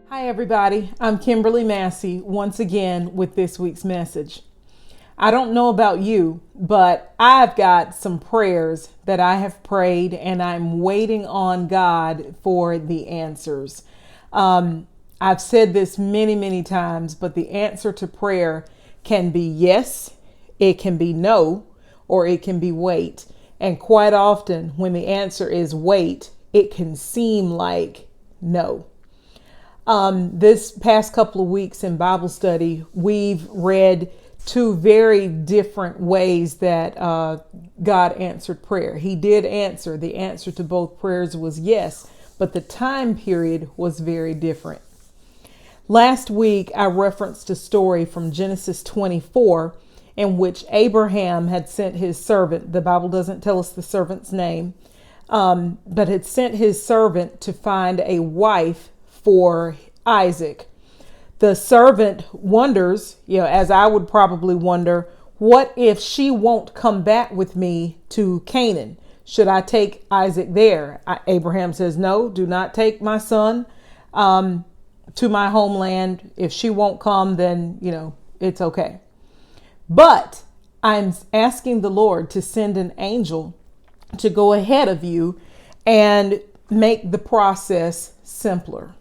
Hi, everybody. I'm Kimberly Massey once again with this week's message. I don't know about you, but I've got some prayers that I have prayed and I'm waiting on God for the answers. I've said this many, many times, but the answer to prayer can be yes, it can be no, or it can be wait. And quite often, when the answer is wait, it can seem like no. This past couple of weeks in Bible study, we've read two very different ways that God answered prayer. He did answer. The answer to both prayers was yes, but the time period was very different. Last week, I referenced a story from Genesis 24 in which Abraham had sent his servant. The Bible doesn't tell us the servant's name, but had sent his servant to find a wife for Isaac. The servant wonders, as I would probably wonder, what if she won't come back with me to Canaan? Should I take Isaac there? Abraham says, no, do not take my son to my homeland. If she won't come, then, it's okay. But I'm asking the Lord to send an angel to go ahead of you and make the process simpler.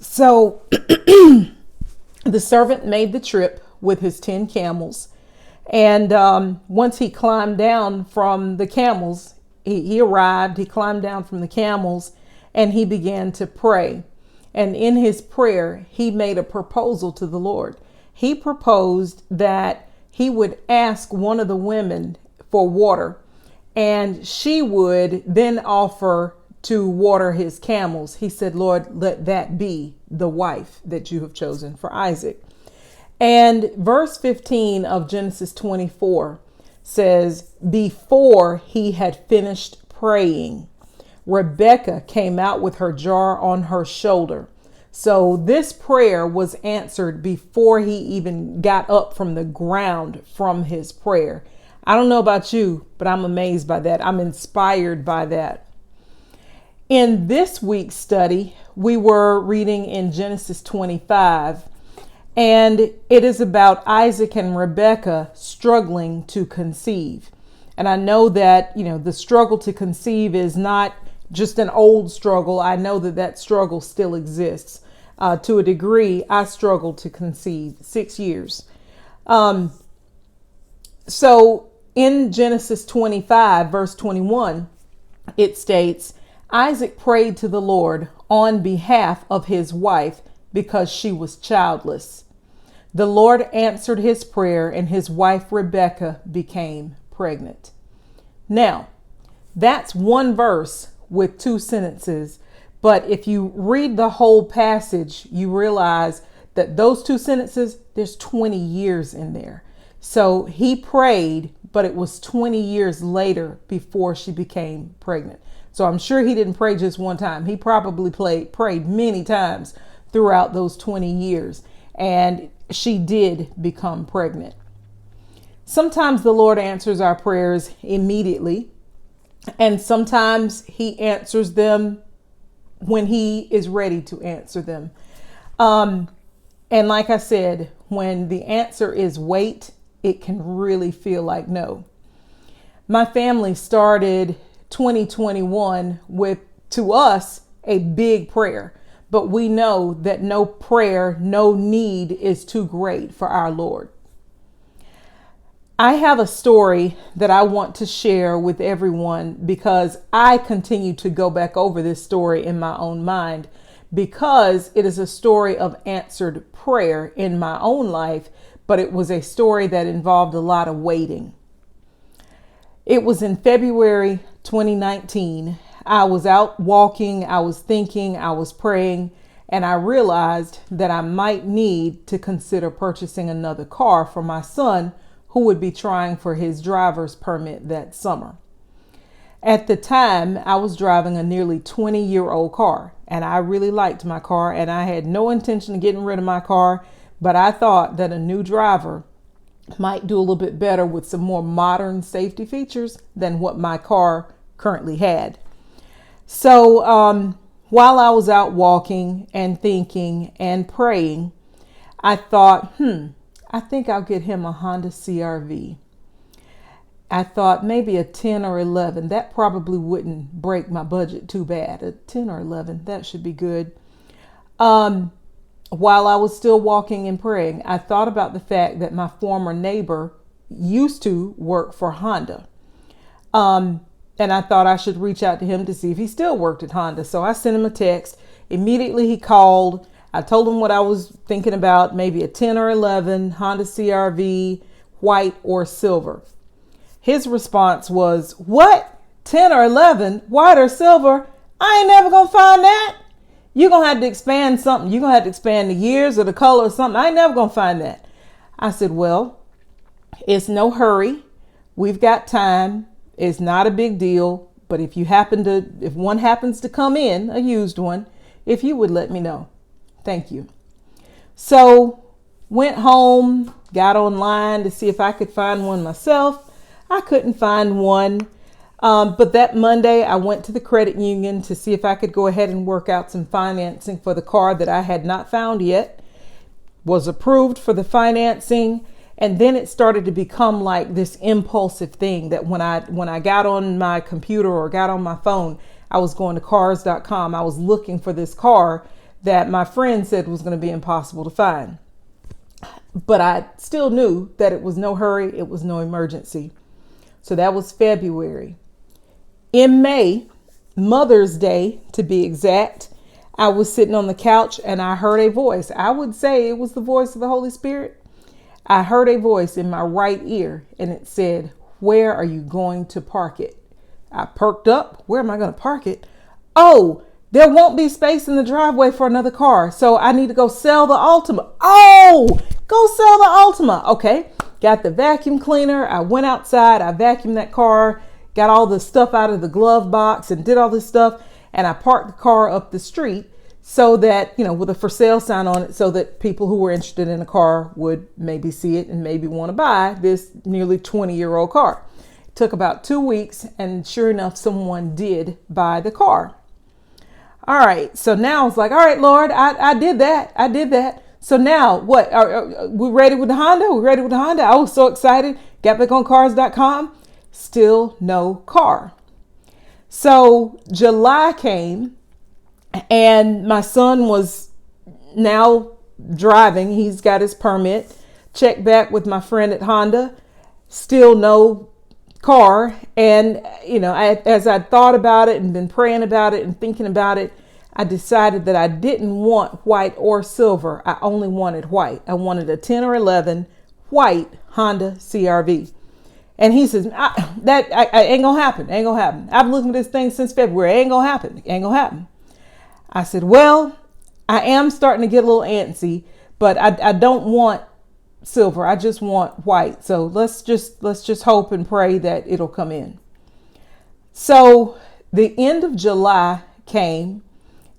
So the servant made the trip with his 10 camels. And once he climbed down from the camels, he arrived, he climbed down from the camels and he began to pray. And in his prayer, he made a proposal to the Lord. He proposed that he would ask one of the women for water and she would then offer to water his camels. He said, Lord, let that be the wife that you have chosen for Isaac. And verse 15 of Genesis 24 says, before he had finished praying, Rebekah came out with her jar on her shoulder. So this prayer was answered before he even got up from the ground from his prayer. I don't know about you, but I'm amazed by that. I'm inspired by that. In this week's study, we were reading in Genesis 25, and it is about Isaac and Rebekah struggling to conceive. And I know that, the struggle to conceive is not just an old struggle. I know that struggle still exists. To a degree, I struggled to conceive 6 years. So in Genesis 25, verse 21, it states, Isaac prayed to the Lord on behalf of his wife because she was childless. The Lord answered his prayer and his wife Rebekah became pregnant. Now, that's one verse with two sentences, but if you read the whole passage, you realize that those two sentences, there's 20 years in there. So he prayed, but it was 20 years later before she became pregnant. So I'm sure he didn't pray just one time. He probably prayed many times throughout those 20 years. And she did become pregnant. Sometimes the Lord answers our prayers immediately. And sometimes he answers them when he is ready to answer them. And like I said, when the answer is wait, it can really feel like no. My family started 2021 with, to us, a big prayer. But we know that no prayer, no need is too great for our Lord. I have a story that I want to share with everyone because I continue to go back over this story in my own mind because it is a story of answered prayer in my own life, but it was a story that involved a lot of waiting. It was in February 2019. I was out walking, I was thinking, I was praying, and I realized that I might need to consider purchasing another car for my son who would be trying for his driver's permit that summer. At the time, I was driving a nearly 20-year-old car, and I really liked my car, and I had no intention of getting rid of my car, but I thought that a new driver might do a little bit better with some more modern safety features than what my car currently had. So while I was out walking and thinking and praying, I thought, I think I'll get him a Honda CRV. I thought maybe a 10 or 11. That probably wouldn't break my budget too bad. A 10 or 11, that should be good. While I was still walking and praying, I thought about the fact that my former neighbor used to work for Honda. And I thought I should reach out to him to see if he still worked at Honda. So I sent him a text. Immediately he called. I told him what I was thinking about, maybe a 10 or 11 Honda CRV, white or silver. His response was, what? 10 or 11, white or silver? I ain't never going to find that. You're going to have to expand something. You're going to have to expand the years or the color or something. I ain't never going to find that. I said, well, it's no hurry. We've got time. It's not a big deal. But if one happens to come in, a used one, if you would let me know. Thank you. So went home, got online to see if I could find one myself. I couldn't find one. But that Monday I went to the credit union to see if I could go ahead and work out some financing for the car that I had not found yet. Was approved for the financing. And then it started to become like this impulsive thing that when I got on my computer or got on my phone, I was going to cars.com. I was looking for this car that my friend said was going to be impossible to find. But I still knew that it was no hurry. It was no emergency. So that was February. In May, Mother's Day to be exact, I was sitting on the couch and I heard a voice. I would say it was the voice of the Holy Spirit. I heard a voice in my right ear and it said, where are you going to park it? I perked up. Where am I going to park it? Oh, there won't be space in the driveway for another car. So I need to go sell the Altima. Oh, go sell the Altima. Okay. Got the vacuum cleaner. I went outside. I vacuumed that car, got all the stuff out of the glove box and did all this stuff. And I parked the car up the street so that, with a for sale sign on it, so that people who were interested in a car would maybe see it and maybe want to buy this nearly 20-year-old car. It took about 2 weeks. And sure enough, someone did buy the car. All right. So now it's like, all right, Lord, I did that. I did that. So now what? Are we ready with the Honda? We ready with the Honda? I was so excited. Got back on cars.com. Still no car. So July came and my son was now driving. He's got his permit. Checked back with my friend at Honda. Still no car. And, as I thought about it and been praying about it and thinking about it, I decided that I didn't want white or silver. I only wanted white. I wanted a 10 or 11 white Honda CRV. And he says, that ain't gonna happen. Ain't gonna happen. I've been looking at this thing since February. Ain't gonna happen. Ain't gonna happen. I said, well, I am starting to get a little antsy, but I don't want silver. I just want white. So let's just hope and pray that it'll come in. So the end of July came.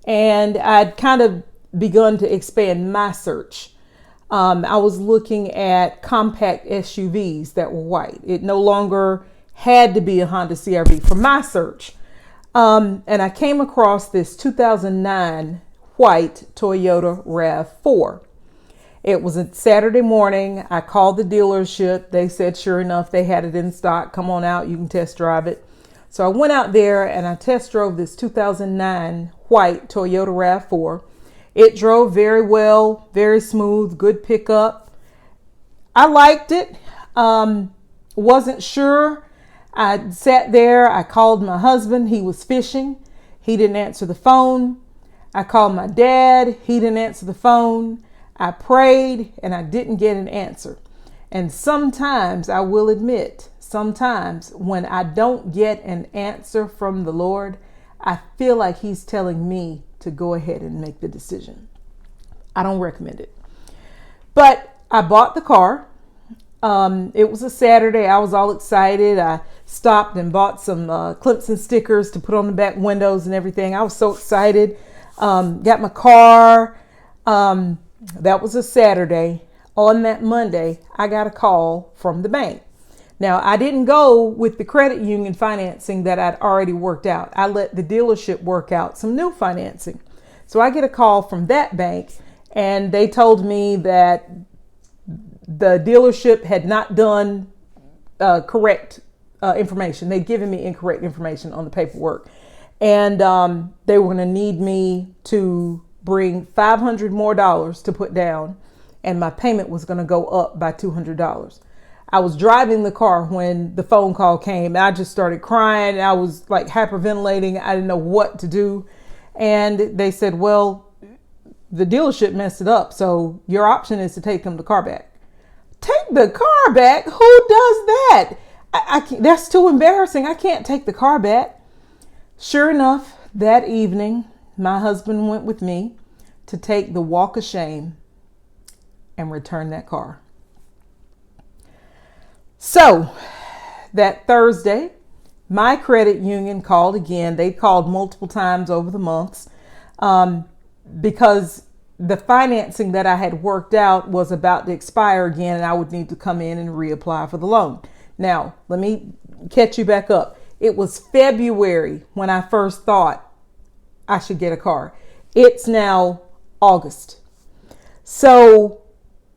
And I'd kind of begun to expand my search. I was looking at compact SUVs that were white. It no longer had to be a Honda CRV for my search. And I came across this 2009 white Toyota RAV4. It was a Saturday morning. I called the dealership. They said, sure enough, they had it in stock. Come on out. You can test drive it. So I went out there and I test drove this 2009 white Toyota RAV4. It drove very well, very smooth, good pickup. I liked it. Wasn't sure. I sat there. I called my husband. He was fishing. He didn't answer the phone. I called my dad. He didn't answer the phone. I prayed and I didn't get an answer. And sometimes, I will admit, sometimes when I don't get an answer from the Lord, I feel like he's telling me to go ahead and make the decision. I don't recommend it. But I bought the car. It was a Saturday. I was all excited. I stopped and bought some Clemson stickers to put on the back windows and everything. I was so excited. Got my car. That was a Saturday. On that Monday, I got a call from the bank. Now, I didn't go with the credit union financing that I'd already worked out. I let the dealership work out some new financing. So I get a call from that bank, and they told me that the dealership had not done correct information. They'd given me incorrect information on the paperwork. And they were going to need me to bring $500 more to put down, and my payment was going to go up by $200. I was driving the car when the phone call came. I just started crying. I was like hyperventilating. I didn't know what to do. And they said, well, the dealership messed it up, so your option is to take them the car back. Take the car back? Who does that? I can't, that's too embarrassing. I can't take the car back. Sure enough, that evening, my husband went with me to take the walk of shame and return that car. So that Thursday, my credit union called again. They called multiple times over the months because the financing that I had worked out was about to expire again, and I would need to come in and reapply for the loan. Now, let me catch you back up. It was February when I first thought I should get a car. It's now August. So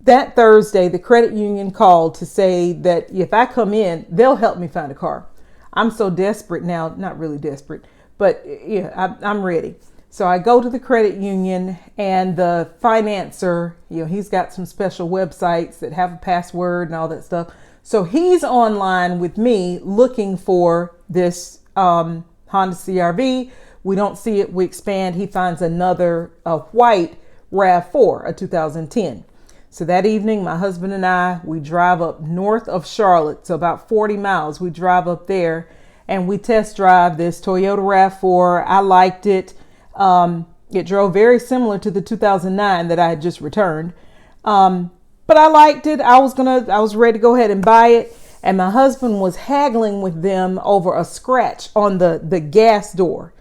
that Thursday, the credit union called to say that if I come in, they'll help me find a car. I'm so desperate now, not really desperate, but yeah, I'm ready. So I go to the credit union, and the financer, he's got some special websites that have a password and all that stuff. So he's online with me looking for this Honda CR-V. We don't see it. We expand. He finds another white RAV4, a 2010. So that evening, my husband and I, we drive up north of Charlotte, so about 40 miles. We drive up there and we test drive this Toyota RAV4. I liked it. It drove very similar to the 2009 that I had just returned. But I liked it. I was ready to go ahead and buy it. And my husband was haggling with them over a scratch on the gas door.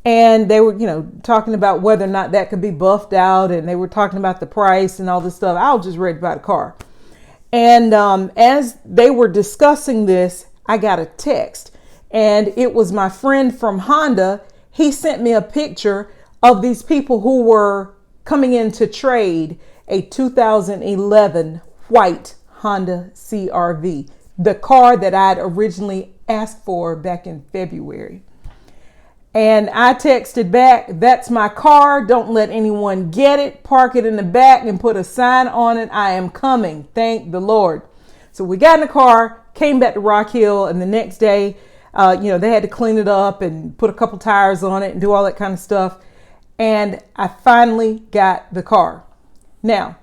And they were, talking about whether or not that could be buffed out. And they were talking about the price and all this stuff. I was just ready to buy the car. And as they were discussing this, I got a text. And it was my friend from Honda. He sent me a picture of these people who were coming in to trade a 2011 white Honda CR-V, the car that I'd originally asked for back in February. And I texted back, that's my car. Don't let anyone get it. Park it in the back and put a sign on it. I am coming. Thank the Lord. So we got in the car, came back to Rock Hill, and the next day, they had to clean it up and put a couple tires on it and do all that kind of stuff. And I finally got the car. Now,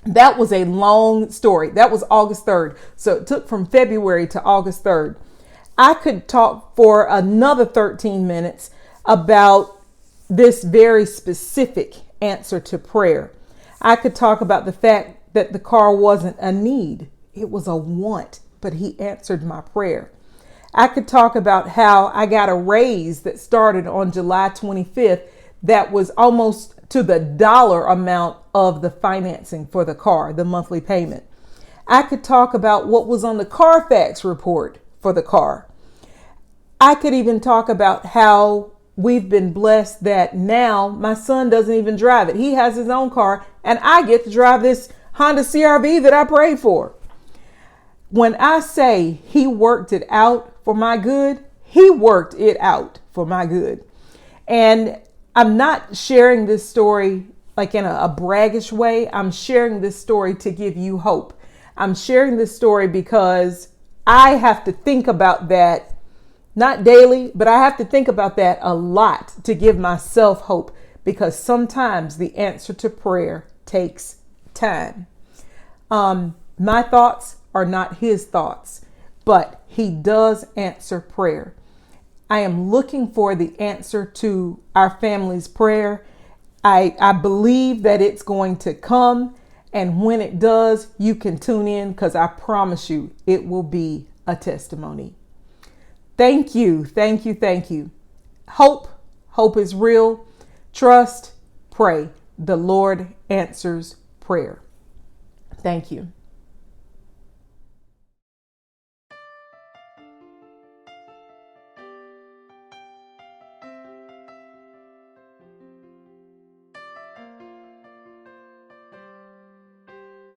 that was a long story. That was August 3rd. So it took from February to August 3rd. I could talk for another 13 minutes about this very specific answer to prayer. I could talk about the fact that the car wasn't a need. It was a want, but he answered my prayer. I could talk about how I got a raise that started on July 25th that was almost to the dollar amount of the financing for the car, the monthly payment. I could talk about what was on the Carfax report for the car. I could even talk about how we've been blessed that now my son doesn't even drive it. He has his own car, and I get to drive this Honda CR-V that I prayed for. When I say he worked it out for my good, he worked it out for my good. And I'm not sharing this story like in a braggish way. I'm sharing this story to give you hope. I'm sharing this story because I have to think about that, not daily, but I have to think about that a lot to give myself hope, because sometimes the answer to prayer takes time. My thoughts are not his thoughts, but he does answer prayer. I am looking for the answer to our family's prayer. I believe that it's going to come. And when it does, you can tune in, because I promise you it will be a testimony. Thank you. Thank you. Thank you. Hope is real. Trust, pray. The Lord answers prayer. Thank you.